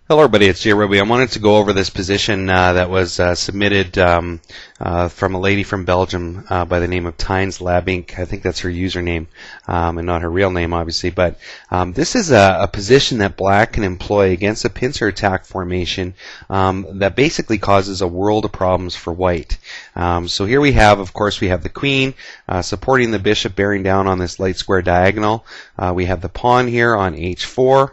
Hello everybody, it's jrobi. I wanted to go over this position that was submitted from a lady from Belgium by the name of Tynes Labink. I think that's her username and not her real name obviously, but this is a position that black can employ against a pincer attack formation that basically causes a world of problems for white. So here we have, of course, we have the queen supporting the bishop bearing down on this light square diagonal. We have the pawn here on h4.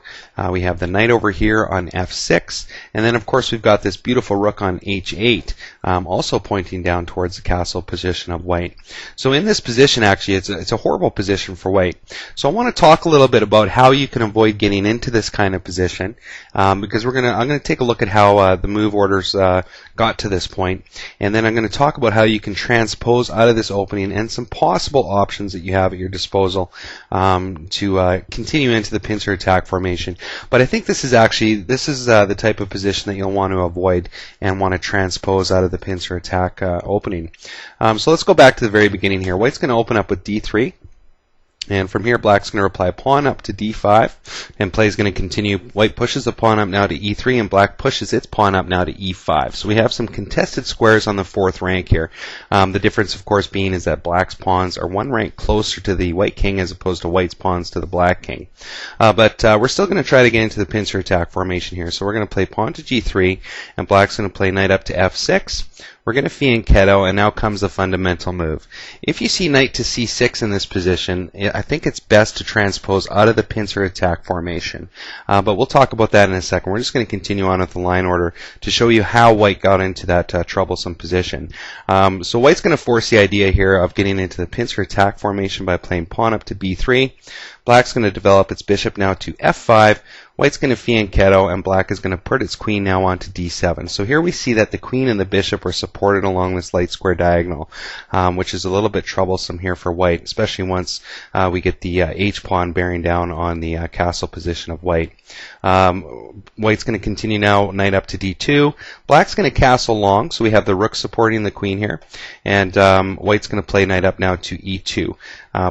We have the knight over here on f6, and then of course we've got this beautiful rook on h8, also pointing down towards the castle position of white. So in this position, actually, it's a horrible position for white. So I want to talk a little bit about how you can avoid getting into this kind of position, because I'm going to take a look at how the move orders got to this point, and then I'm going to talk about how you can transpose out of this opening and some possible options that you have at your disposal to continue into the pincer attack formation. But I think this is the type of position that you'll want to avoid and want to transpose out of the pincer attack opening. So let's go back to the very beginning here. White's going to open up with d3. And from here, black's going to reply pawn up to d5, and play is going to continue. White pushes the pawn up now to e3, and black pushes its pawn up now to e5. So we have some contested squares on the fourth rank here. The difference, of course, being is that black's pawns are one rank closer to the white king as opposed to white's pawns to the black king. But we're still going to try to get into the pincer attack formation here. So we're going to play pawn to g3, and black's going to play knight up to f6. We're going to fianchetto, and now comes the fundamental move. If you see knight to c6 in this position, I think it's best to transpose out of the pincer attack formation. But we'll talk about that in a second. We're just going to continue on with the line order to show you how white got into that troublesome position. So white's going to force the idea here of getting into the pincer attack formation by playing pawn up to b3. Black's going to develop its bishop now to f5. White's going to fianchetto, and black is going to put its queen now onto d7. So here we see that the queen and the bishop are supported along this light square diagonal, which is a little bit troublesome here for white, especially once we get the h-pawn bearing down on the castle position of white. White's going to continue now, knight up to d2. Black's going to castle long, so we have the rook supporting the queen here, and white's going to play knight up now to e2.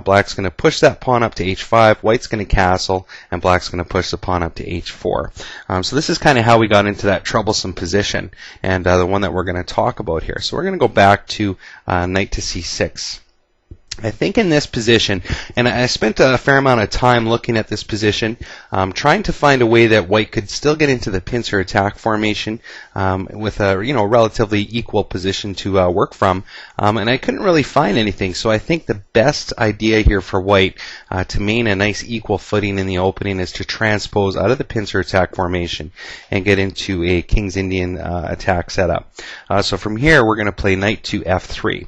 Black's going to push that pawn up to h5, white's going to castle, and black's going to push the pawn up to h4. So this is kind of how we got into that troublesome position, and the one that we're going to talk about here. So we're going to go back to knight to c6. I think in this position, and I spent a fair amount of time looking at this position, trying to find a way that white could still get into the pincer attack formation with a relatively equal position to work from, and I couldn't really find anything. So I think the best idea here for white to maintain a nice equal footing in the opening is to transpose out of the pincer attack formation and get into a King's Indian attack setup. So from here, we're going to play knight to f3.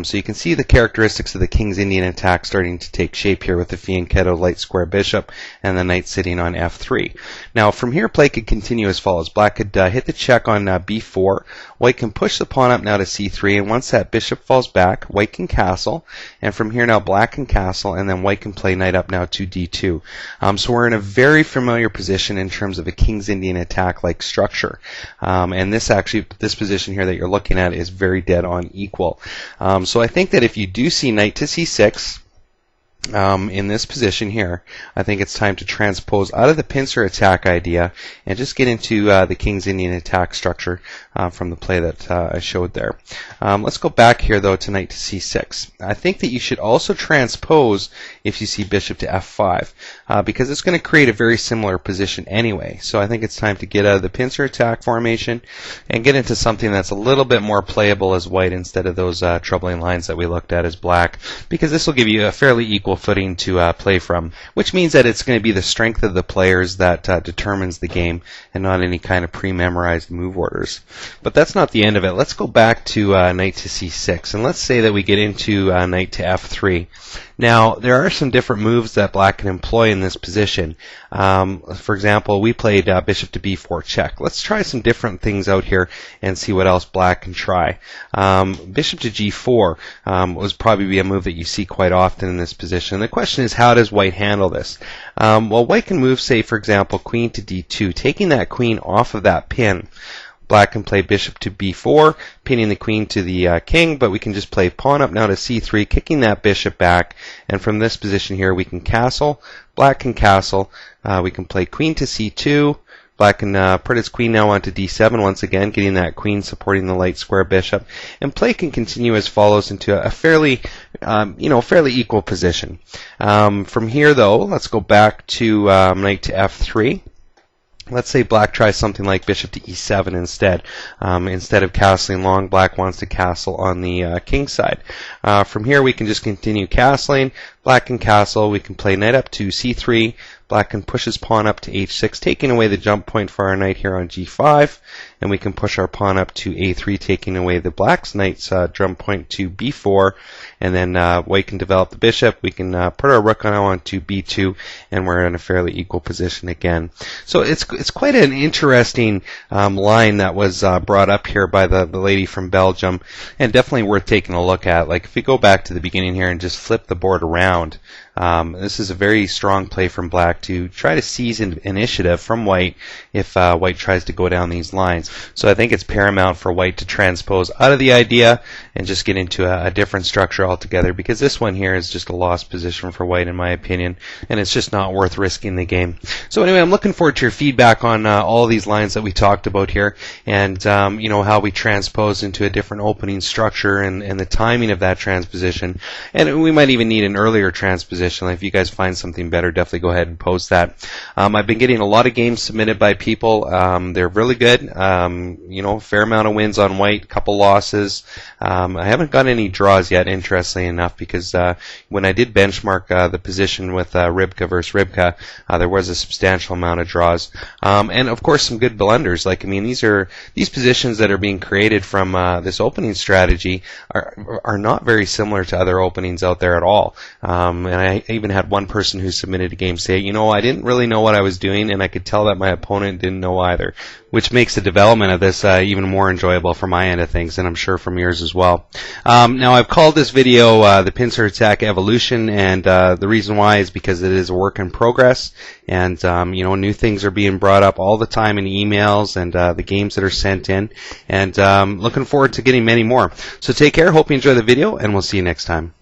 So you can see the characteristics of the King's Indian attack starting to take shape here with the fianchetto light square bishop and the knight sitting on f3. Now from here, play could continue as follows. Black could hit the check on b4. White can push the pawn up now to c3, and once that bishop falls back, white can castle, and from here now black can castle, and then white can play knight up now to d2. So we're in a very familiar position in terms of a King's Indian attack like structure, and this position here that you're looking at is very dead on equal. So I think that if you do see knight to c6 in this position here, I think it's time to transpose out of the pincer attack idea and just get into the King's Indian attack structure from the play that I showed there. Let's go back here though to knight to c6. I think that you should also transpose if you see bishop to f5 because it's going to create a very similar position anyway. So I think it's time to get out of the pincer attack formation and get into something that's a little bit more playable as white instead of those troubling lines that we looked at as black, because this will give you a fairly equal footing to play from, which means that it's going to be the strength of the players that determines the game and not any kind of pre-memorized move orders. But that's not the end of it. Let's go back to knight to c6, and let's say that we get into knight to f3. Now, there are some different moves that black can employ in this position. For example, we played bishop to b4 check. Let's try some different things out here and see what else black can try. Bishop to g4 would probably be a move that you see quite often in this position. The question is, how does white handle this? Well, white can move, say, for example, queen to d2, taking that queen off of that pin. Black can play bishop to b4, pinning the queen to the king, but we can just play pawn up now to c3, kicking that bishop back, and from this position here we can castle. Black can castle. We can play queen to c2, Black can put its queen now onto d7 once again, getting that queen supporting the light square bishop. And play can continue as follows into a fairly, fairly equal position. From here, though, let's go back to knight to f3. Let's say Black tries something like bishop to e7 instead. Instead of castling long, Black wants to castle on the king side. From here, we can just continue castling. Black can castle. We can play knight up to c3. Black can push his pawn up to h6, taking away the jump point for our knight here on g5. And we can push our pawn up to a3, taking away the Black's knight's jump point to b4. And then White can develop the bishop. We can put our rook now onto b2, and we're in a fairly equal position again. So it's quite an interesting line that was brought up here by the lady from Belgium, and definitely worth taking a look at. Like if we go back to the beginning here and just flip the board around, this is a very strong play from Black to try to seize initiative from White if White tries to go down these lines. So I think it's paramount for White to transpose out of the idea and just get into a different structure altogether, because this one here is just a lost position for White in my opinion, and it's just not worth risking the game. So anyway, I'm looking forward to your feedback on all these lines that we talked about here, and how we transpose into a different opening structure and the timing of that transposition. And we might even need an earlier transposition. If you guys find something better, definitely go ahead and post that. I've been getting a lot of games submitted by people. They're really good. Fair amount of wins on White, couple losses. I haven't got any draws yet, interestingly enough, because when I did benchmark the position with Rybka versus Rybka, there was a substantial amount of draws. And of course some good blunders. These positions that are being created from this opening strategy are not very similar to other openings out there at all. And I even had one person who submitted a game say, I didn't really know what I was doing, and I could tell that my opponent didn't know either, which makes the development of this even more enjoyable from my end of things, and I'm sure from yours as well. Now, I've called this video the Pincer Attack Evolution, and the reason why is because it is a work in progress, and new things are being brought up all the time in emails and the games that are sent in, and looking forward to getting many more. So take care, hope you enjoy the video, and we'll see you next time.